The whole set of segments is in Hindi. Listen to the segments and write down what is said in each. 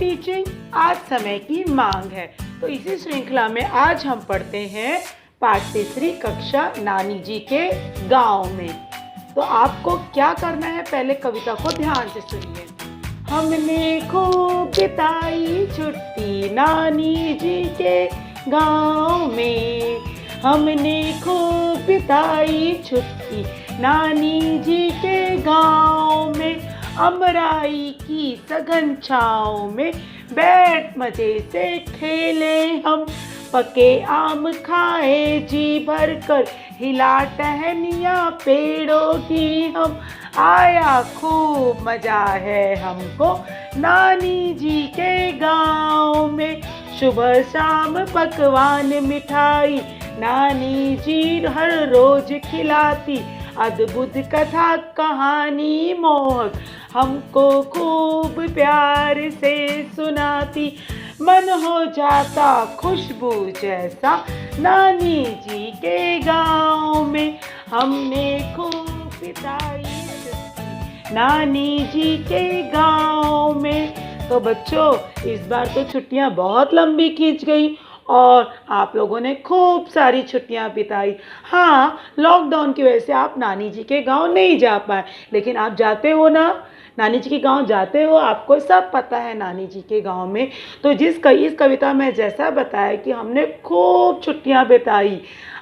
टीचिंग, आज समय की मांग है। तो इसी श्रृंखला में आज हम पढ़ते हैं पाठ तीसरी कक्षा नानी जी के गांव में। तो आपको क्या करना है, पहले कविता को ध्यान से सुनिए। हमने खूब बिताई छुट्टी नानी जी के गांव में, हमने खूब बिताई छुट्टी नानी जी के गांव में। अमराई की सघन छाँव में बैठ मजे से खेले हम, पके आम खाए जी भर कर, हिला टहनियाँ पेड़ों की हम। आया खूब मजा है हमको नानी जी के गांव में, सुबह शाम पकवान मिठाई नानी जी हर रोज खिलाती। अद्भुत कथा कहानी मोहक हमको खूब प्यार से सुनाती। मन हो जाता खुशबू जैसा नानी जी के गांव में, हमने खूब बिताई नानी जी के गांव में। तो बच्चों, इस बार तो छुट्टियां बहुत लंबी खींच गई और आप लोगों ने खूब सारी छुट्टियां बिताई। हाँ, लॉकडाउन की वजह से आप नानी जी के गांव नहीं जा पाए, लेकिन आप जाते हो ना, नानी जी के गांव जाते हो, आपको सब पता है नानी जी के गांव में। तो इस कविता में जैसा बताया कि हमने खूब छुट्टियां बिताई,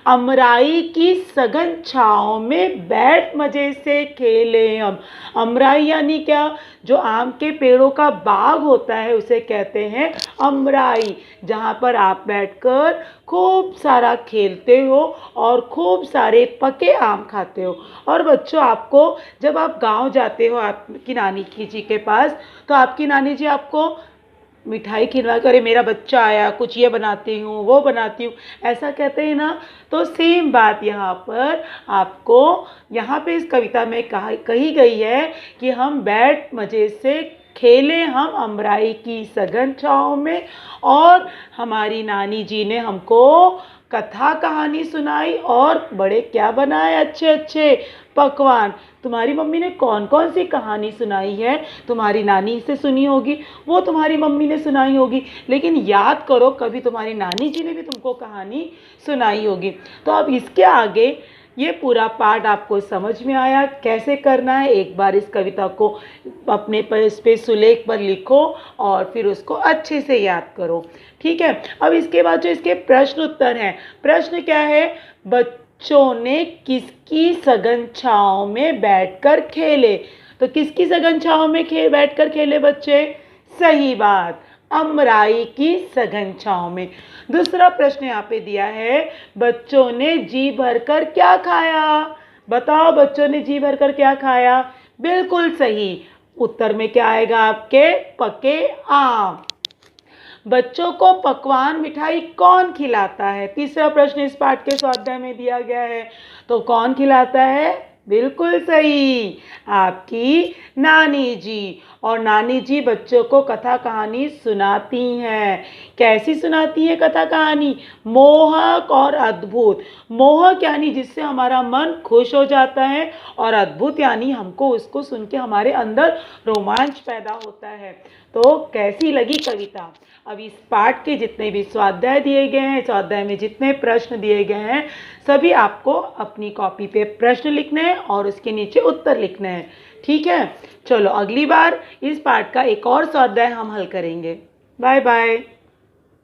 अमराई की सघन छाँव में बैठ मजे से खेले हम। अमराई यानी क्या? जो आम के पेड़ों का बाग होता है उसे कहते हैं अमराई, जहाँ पर आप बैठकर खूब सारा खेलते हो और खूब सारे पके आम खाते हो। और बच्चों, आपको जब आप गांव जाते हो आपकी नानी जी के पास, तो आपकी नानी जी आपको मिठाई खिलवा कर, मेरा बच्चा आया, कुछ ये बनाती हूँ वो बनाती हूँ, ऐसा कहते हैं ना। तो सेम बात यहाँ पर आपको, यहाँ पे इस कविता में कही गई है कि हम बैठ मजे से खेले हम अमराई की सघन छाँव में, और हमारी नानी जी ने हमको कथा कहानी सुनाई और बड़े क्या बनाए, अच्छे अच्छे पकवान। तुम्हारी मम्मी ने कौन कौन सी कहानी सुनाई है? तुम्हारी नानी से सुनी होगी, वो तुम्हारी मम्मी ने सुनाई होगी, लेकिन याद करो कभी तुम्हारी नानी जी ने भी तुमको कहानी सुनाई होगी। तो अब इसके आगे ये पूरा पाठ आपको समझ में आया कैसे करना है। एक बार इस कविता को अपने इस पे सुलेख पर लिखो और फिर उसको अच्छे से याद करो, ठीक है। अब इसके बाद जो इसके प्रश्न उत्तर हैं, प्रश्न क्या है? बच्चों ने किसकी सघन छाँव में बैठकर खेले? तो किसकी सघन छाँव में बैठकर खेले बच्चे? सही बात, अमराई की सघन छाँव में। दूसरा प्रश्न यहाँ पे दिया है, बच्चों ने जी भरकर क्या खाया? बताओ, बच्चों ने जी भरकर क्या खाया? बिल्कुल सही, उत्तर में क्या आएगा आपके? पके आम। बच्चों को पकवान मिठाई कौन खिलाता है? तीसरा प्रश्न इस पाठ के स्वाध्याय में दिया गया है, तो कौन खिलाता है? बिल्कुल सही, आपकी नानी जी। और नानी जी बच्चों को कथा कहानी सुनाती हैं। कैसी सुनाती हैं कथा कहानी? मोहक और अद्भुत। मोहक यानी जिससे हमारा मन खुश हो जाता है, और अद्भुत यानी हमको उसको सुन के हमारे अंदर रोमांच पैदा होता है। तो कैसी लगी कविता? अब इस पाठ के जितने भी स्वाध्याय दिए गए हैं, स्वाध्याय में जितने प्रश्न दिए गए हैं, सभी आपको अपनी कॉपी पे प्रश्न लिखने हैं और उसके नीचे उत्तर लिखने हैं, ठीक है। चलो, अगली बार इस पाठ का एक और स्वाध्याय हम हल करेंगे। Bye bye.